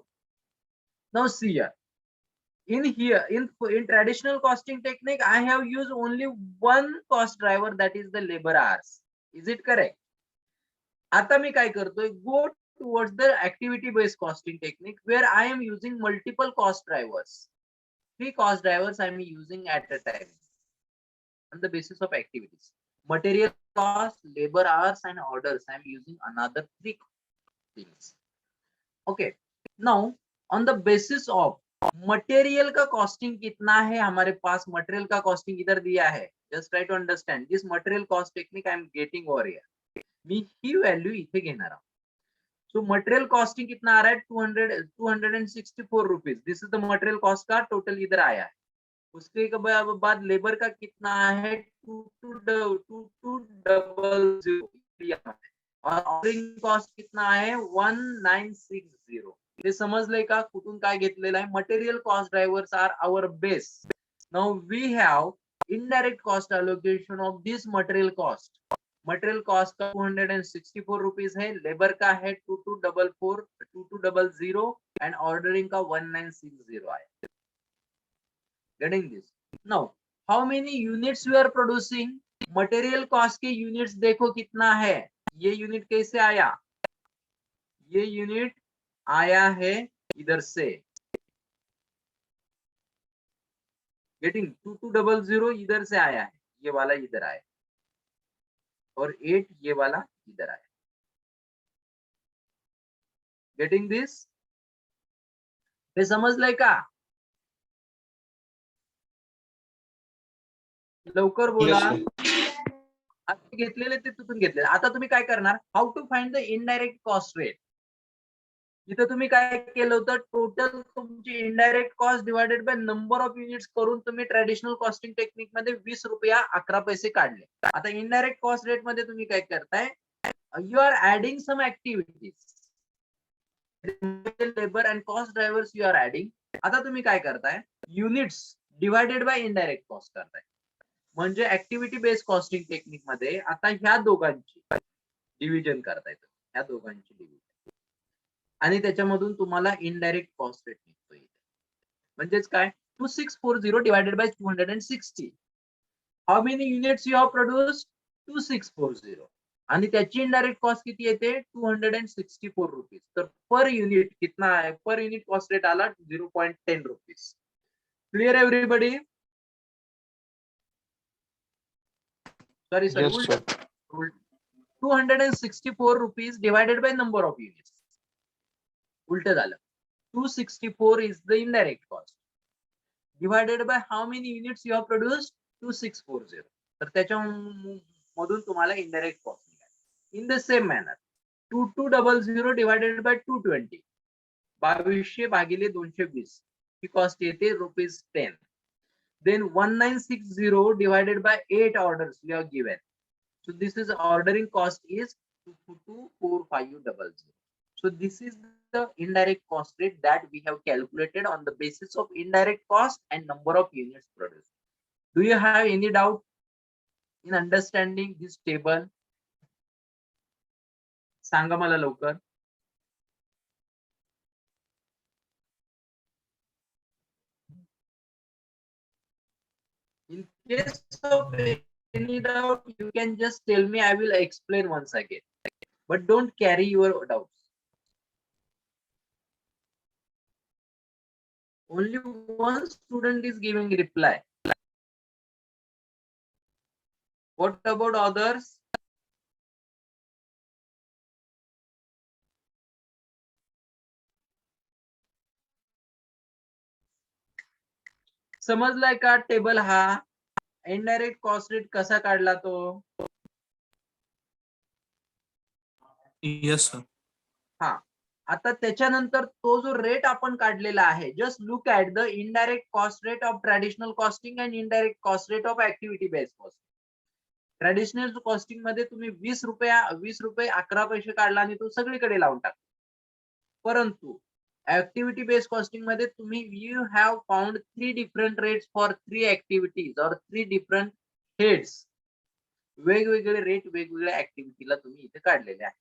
Now see here. In traditional costing technique, I have used only one cost driver, that is the labor hours. Is it correct? आता मी काय करतोय? Go towards the activity based costing technique where I am using multiple cost drivers. 3 cost drivers I am using at a time on the basis of activities. Material cost, labor hours and orders. I am using another 3 things. Okay. Now on the basis of material का costing कितना है हमारे पास, material का costing इधर दिया है. Just try to understand this material cost technique I am getting over here. मी ही व्हॅल्यू इथे घेणार आहोत. सो मटेरियल कॉस्टिंग कितना आ रहा है? 264 rupees. This is the material cost का टोटल इधर आया है. उसके बाद लेबर का कितना है? 2200 और ऑर्डरिंग कॉस्ट कितना है? 1960. हे समजलंय का कुठून काय घेतलेलं आहे? Material cost drivers are our base. Now we have indirect cost allocation of this material cost. Material cost का 264 रुपीज है, लेबर का है 2200 एंड ऑर्डरिंग का 1960 है. Getting this? Now how many units we are producing? Material cost के units देखो कितना है. ये यूनिट कैसे आया? ये यूनिट आया है इधर से. गेटिंग? 2200 इधर से आया है, ये वाला इधर आया और 8 ये वाला इधर आया. Getting this? हे समजलंय का? लवकर बोला. Yes, sir. आता घेतलेले ते तिथून घेतले. आता तुम्ही काय करणार, how to find the indirect cost rate. इथं तुम्ही काय केलं होतं, टोटल तुमची indirect cost divided by number of units करून तुम्ही ट्रॅडिशनल कॉस्टिंग टेक्निक मध्ये 20 रुपया 11 पैसे काढले. आता इनडायरेक्ट कॉस्ट रेट मध्ये तुम्ही काय करताय, you are adding some activities, labour and cost drivers you are adding. आता तुम्ही काय करताय, units divided by indirect cost करताय. म्हणजे ऍक्टिव्हिटी बेस्ड कॉस्टिंग टेक्निक मध्ये आता ह्या दोघांची डिव्हिजन करता येतं, ह्या दोघांची डिव्हिजन, आणि त्याच्यामधून तुम्हाला इनडायरेक्ट कॉस्ट रेट निघतो. म्हणजेच काय, 2640 divided by 260. How many units you have produce, 2640, आणि त्याची इनडायरेक्ट कॉस्ट किती येते, 264 रुपीज. तर पर युनिट कितना आहे, पर युनिट कॉस्ट रेट आला 0.10 rupees. Clear everybody? Sorry, Yes, sir. 264 rupees divided by number of units. उलट झालं, 264 is the indirect cost divided by how many units you have produced, 2640. तर त्याच्या मधून तुम्हाला indirect cost मिळाली. In the same manner, 2200 divided by 220, 2200 भागिले 220 ही cost येते ₹10. Then 1960 divided by 8 orders you have given. So this is ordering cost is 24500. So this is the indirect cost rate that we have calculated on the basis of indirect cost and number of units produced. Do you have any doubt in understanding this table? सांगा मला लवकर. In case of any doubt, you can just tell me. I will explain once again, but don't carry your doubts. Only one student is giving reply. What about others? समजलाय का table हा? Indirect cost rate कसा काढला तो? Yes, sir. हा, आता त्याच्यानंतर तो जो रेट आपण काढलेला आहे, just look at the indirect cost rate of traditional costing and indirect cost rate of activity based costing. Traditional costing मध्ये तुम्ही 20 रुपये 11 पैसे काढला आणि तो सगळीकडे लावून टाकला. परंतु ऍक्टिव्हिटी बेस्ड कॉस्टिंग मध्ये तुम्ही you have found 3 different rates for 3 activities और 3 डिफरंट हेड्स. वेगवेगळे रेट वेगवेगळ्या ऍक्टिव्हिटीला तुम्ही इथे काढलेले आहे.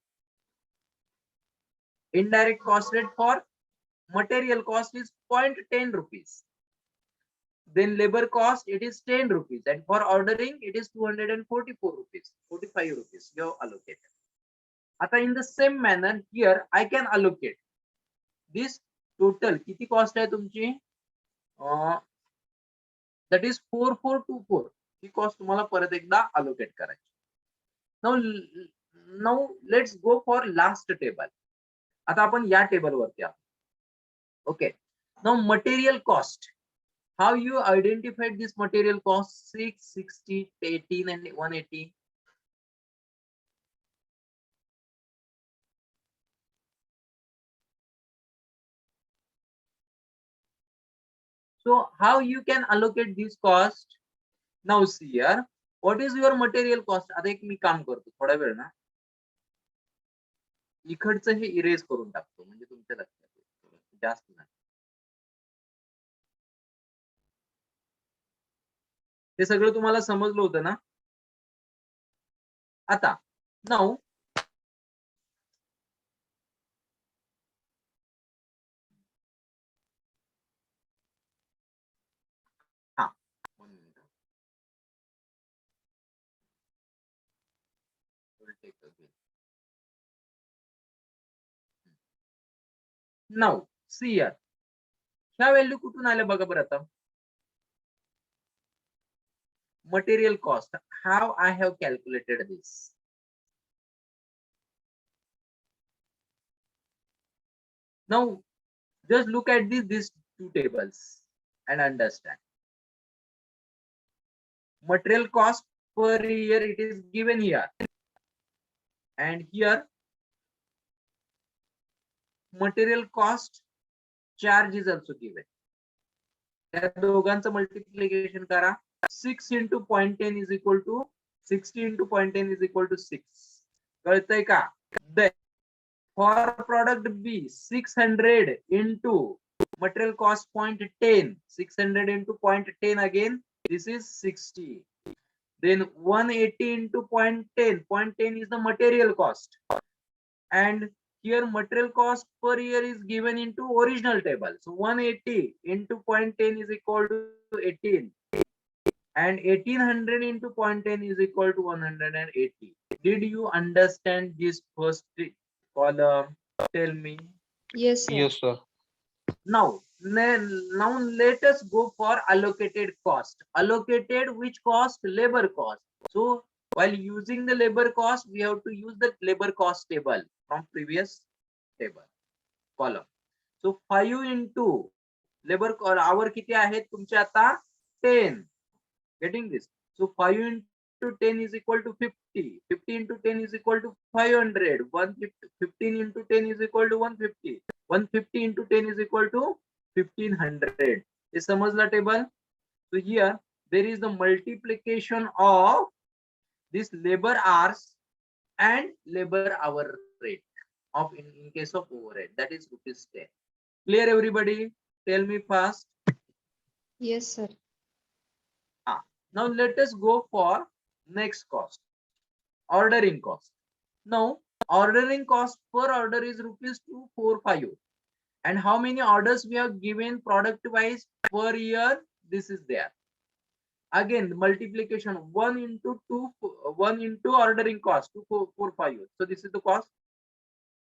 Indirect cost rate for material cost is 0.10 rupees. Then labor cost, it is 10 rupees, and for ordering it is 244 rupees, 45 rupees you have allocated. आता in the same manner here I can allocate this total. किती cost आहे तुमची? that is 4424. He cost तुम्हाला परत एकदा allocate करायची. Now let's go for last table. आता आपण या टेबल वरती आहोत. Okay, now material cost. How you identified this material cost? 6, 60, 18 and 180. So how you can allocate this cost? Now see here, what is your material cost? आता एक मी काम करतो, थोडा वेळ ना इकडचं हे इरेज करून टाकतो, म्हणजे तुमच्या लक्षात येईल जास्त नाही. हे सगळं तुम्हाला समजलं होतं ना? आता नाउ हा, 1 minute. We'll take again. Now see here, ह्या व्हॅल्यू कुठून आल्या बघा बरं. आता material cost, how I have calculated this. Now just look at these two tables and understand. Material cost per year, it is given here, and here material cost charge is also given. त्या दोघांचं multiplication करा. 6 into 0.10 is equal to 60 into 0.10 is equal to 6. कळतंय का? Then for product B, 600 into material cost 0.10, 600 into 0.10 again, this is 60. Then 180 into 0.10, 0.10 is the material cost, and here material cost per year is given into original table. So 180 into 0.10 is equal to 18, and 1800 into 0.10 is equal to 180. Did you understand this first column? Tell me. Yes, sir. Yes, sir. Now let us go for allocated cost. Allocated which cost? Labor cost. So while using the labor cost, we have to use the labor cost table from previous table column. So 5 into labor hour किती आहेत तुमचे आता 10. Getting this? So 5 into 10 is equal to 50. 50 into 10 is equal to 500. 15 into 10 is equal to 150. 150 into 10 is equal to 1500. Is समजला table? So here there is the multiplication of this labor hours and labor hour rate of in case of overhead, that is ₹10. Clear everybody? Tell me fast. Yes, sir. Now let us go for next cost, ordering cost. Now ordering cost per order is ₹245, and how many orders we have given product wise per year? This is there. Again multiplication 1 into 2, 1 into ordering cost 245. So this is the cost.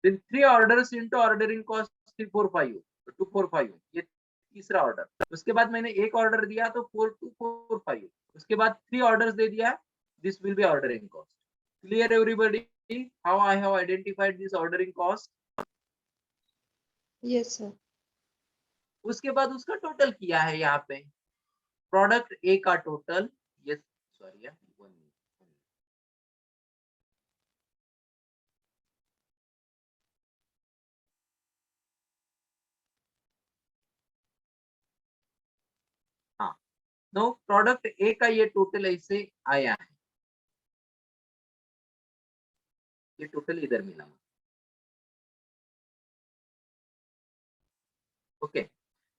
Then 3 orders into ordering cost 345, 245. ये तीसरा order. उसके बाद मैंने एक order दिया तो 4245. उसके बाद 3 orders दे दिया. This will be ordering cost. Clear everybody? How I have identified this ordering cost? Yes, sir. उसके बाद उसका टोटल किया है यहाँ पे. प्रोडक्ट ए का टोटल, ये सॉरी हाँ, नो प्रोडक्ट ए का ये टोटल ऐसे आया है. ये टोटल इधर मिला. ओके.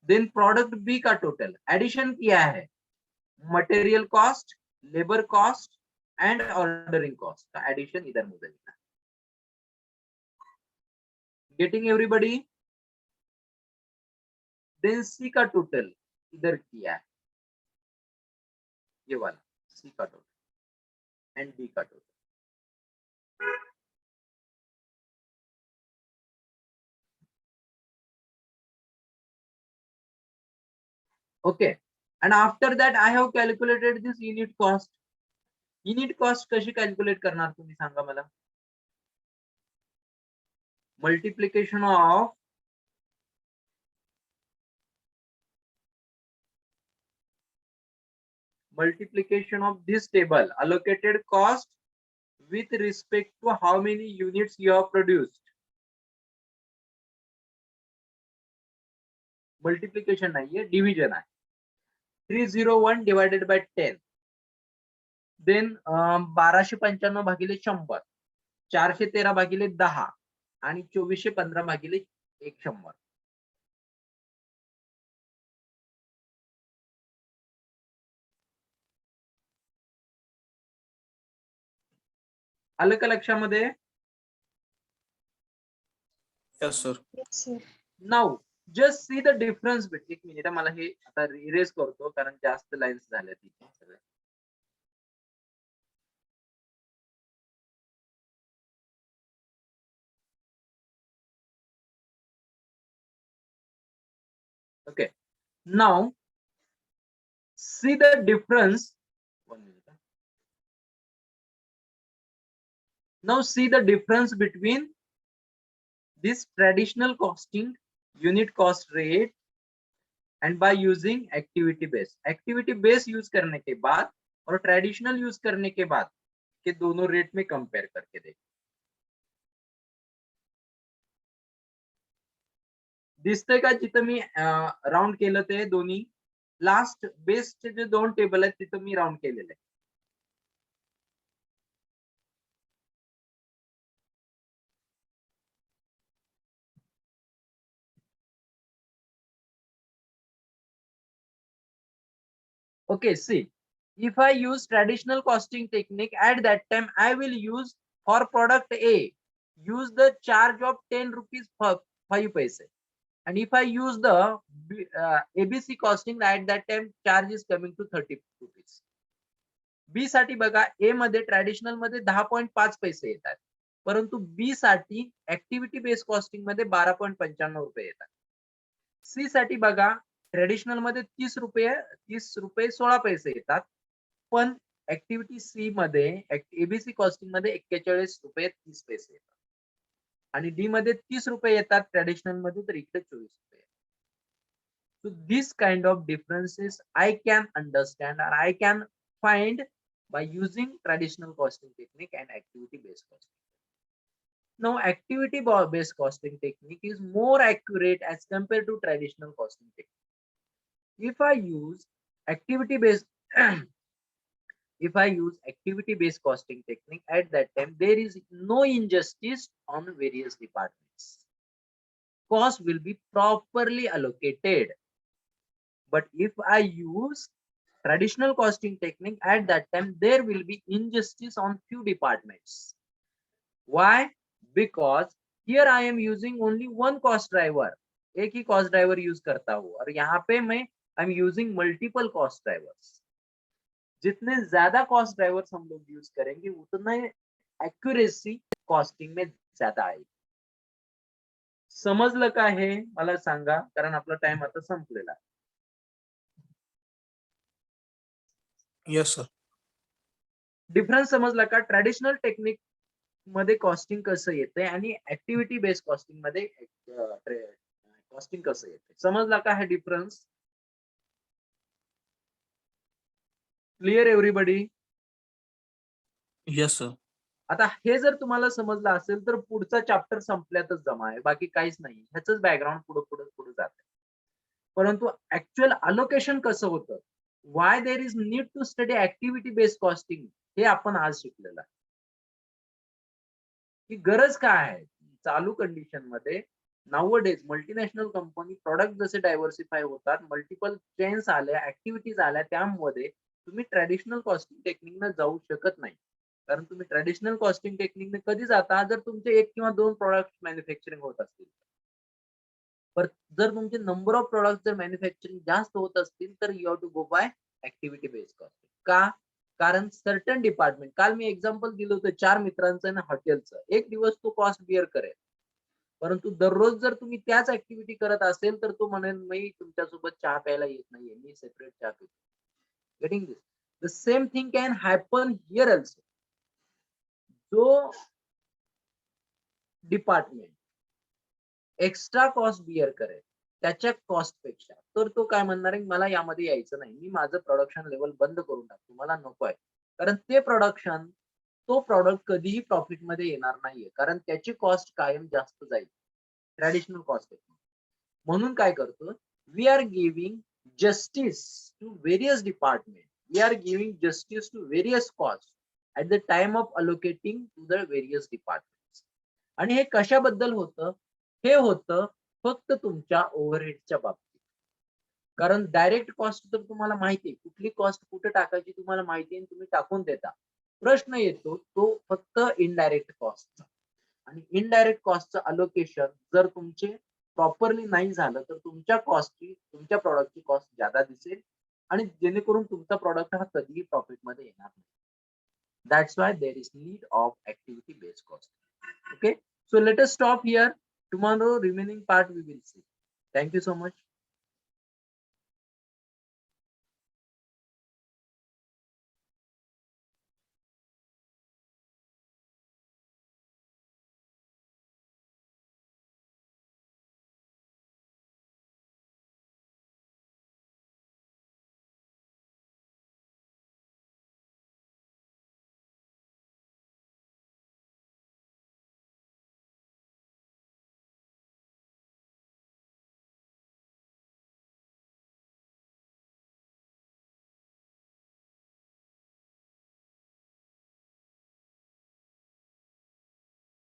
देन प्रोडक्ट बी का टोटल एडिशन किया है. Material cost, labour cost and ordering cost का एडिशन इधर मुझे लिखना है. Getting everybody? देन सी का टोटल इधर किया है, ये वाला सी का टोटल एंड डी का total. Okay, and after that I have calculated this unit cost. Unit cost कशी calculate करणार तुम्ही सांगा मला? Multiplication of this table, allocated cost with respect to how many units you have produced. Multiplication नहीं है, division है. 301 divided by 10. Then 1295 भागिले 100, 413 भागिले 10 आणि 2415 भागिले 100. आलं का लक्षामध्ये? Yes, sir. Yes, sir. Now just see the difference between. एक मिनिट मला हे आता इरेज करतो कारण जास्त लाईन्स झाल्या तिथे सगळे. Okay, now see the difference. 1 minute. Now see the difference between this traditional costing, unit cost rate, and by using activity base. Activity base use करने के बाद और ट्रेडिशनल यूज करने के बाद के दोनों रेट में कंपेयर करके देखें। दिसतंय का जिथं मी राउंड केलं ते दोन्ही लास्ट बेसचे जे दोन टेबल आहेत तिथं मी राउंड केलेले आहे. Okay, see, if I use traditional costing technique at that time, I will use for product A, use the charge of 10 rupees for 5 paise. And if I use the ABC costing at that time, charge is coming to 30 rupees. B साठी बघा, A मध्ये traditional मध्ये 10.5 पैसे येतात, परंतु B साठी activity based costing मध्ये 12.95 रुपये येतात. C साठी बघा, ट्रेडिशनल मध्ये 30 रुपये 16 पैसे येतात, पण ऍक्टिव्हिटी सी मध्ये एबीसी कॉस्टिंग मध्ये 41 रुपये 30 पैसे येतात आणि डी मध्ये 30 रुपये येतात ट्रेडिशनल मध्ये, तर इकडे 24 रुपये. So this kind of differences I can understand or I can find by using traditional costing technique and activity based costing. Now activity based costing technique is more accurate as compared to traditional costing technique. If I use activity based costing technique, at that time there is no injustice on various departments. Cost will be properly allocated. But if I use traditional costing technique, at that time there will be injustice on few departments. Why? Because here I am using only one cost driver, एक ही cost driver use करता हूँ, और यहाँ पे मैं I'm using multiple cost drivers. जितने ज्यादा cost drivers हम लोग यूज करेंगे उतना accuracy costing में ज्यादा आएगी. समजलं का हे मला सांगा, कारण आपला टाइम आता संपलेला आहे. Yes, sir. डिफरन्स समजला का? ट्रॅडिशनल टेक्निक मध्ये कॉस्टिंग कसं येते आणि ऍक्टिव्हिटी बेस्ड कॉस्टिंग मध्ये कॉस्टिंग कसं येते, समजला का हे difference? Clear everybody? Yes, sir. आता हे जर तुम्हाला समजलं असेल तर पुढचा चॅप्टर संपल्यातच जमा आहे, बाकी काहीच नाही. ह्याच बॅकग्राऊंड पुढे पुढे पुढे जाते. परंतु ऍक्च्युअल अलोकेशन कसं होतं, why there is need to study activity based costing, हे आपण आज शिकलेलं आहे. ही गरज काय आहे चालू कंडिशन मध्ये? नाउअडेज मल्टीनॅशनल कंपनी प्रोडक्ट जसे डायव्हर्सिफाय होतात, मल्टिपल चेन्स आल्या, ऍक्टिव्हिटीज आल्या, त्यामध्ये तुम्ही ट्रॅडिशनल कॉस्टिंग टेक्निकने जाऊ शकत नाही. कारण तुम्ही ट्रॅडिशनल कॉस्टिंग टेक्निकने कधी जाता, जर तुमचे 1 किंवा 2 प्रोडक्ट मॅन्युफॅक्चरिंग होत असतील. पण जर तुमचे नंबर ऑफ प्रोडक्ट जर मॅन्युफॅक्चरिंग जास्त होत असतील तर you have to go by activity based costing. का? कारण सर्टन डिपार्टमेंट, काल मी एक्झाम्पल दिलं होतं 4 मित्रांचं आणि हॉटेलचं, एक दिवस तो कॉस्ट बिअर करेल, परंतु दररोज जर तुम्ही त्याच ऍक्टिव्हिटी करत असेल तर तो म्हणेल मी तुमच्यासोबत चहा प्यायला येत नाहीये, मी सेपरेट चहा पितो. Getting this? The same thing can happen here also. जो डिपार्टमेंट एक्स्ट्रा कॉस्ट बिअर करेल त्याच्या कॉस्ट पेक्षा, तर तो काय म्हणणार आहे, मला यामध्ये यायचं नाही, मी माझं प्रोडक्शन लेवल बंद करून टाकतो, मला नको आहे. कारण ते प्रोडक्शन, तो प्रॉडक्ट कधीही प्रॉफिट मध्ये येणार नाहीये, कारण त्याची कॉस्ट कायम जास्त जाईल ट्रॅडिशनल कॉस्ट. म्हणून काय करतो, we are giving justice to various department, we are giving justice to various cost at the time of allocating to the various department. आणि हे कशाबद्दल होतं? हे होतं फक्त तुमच्या ओव्हरहेडच्या बाबतीत. कारण डायरेक्ट कॉस्ट तर तुम्हाला माहिती आहे, कुठली कॉस्ट कुठे टाकायची तुम्हाला माहिती आहे, तुम्ही टाकून देता. प्रश्न येतो तो फक्त इनडायरेक्ट कॉस्टचा. आणि इनडायरेक्ट कॉस्टचं अलोकेशन जर तुमचे प्रॉपरली नाही झालं तर तुमच्या कॉस्टची, तुमच्या प्रॉडक्टची कॉस्ट ज्यादा दिसेल आणि जेणेकरून तुमचा प्रॉडक्ट हा कधीही प्रॉफिट मध्ये येणार नाही. That's why there is need of activity based costing. Okay, so let us stop here. Tomorrow remaining part we will see. Thank you so much.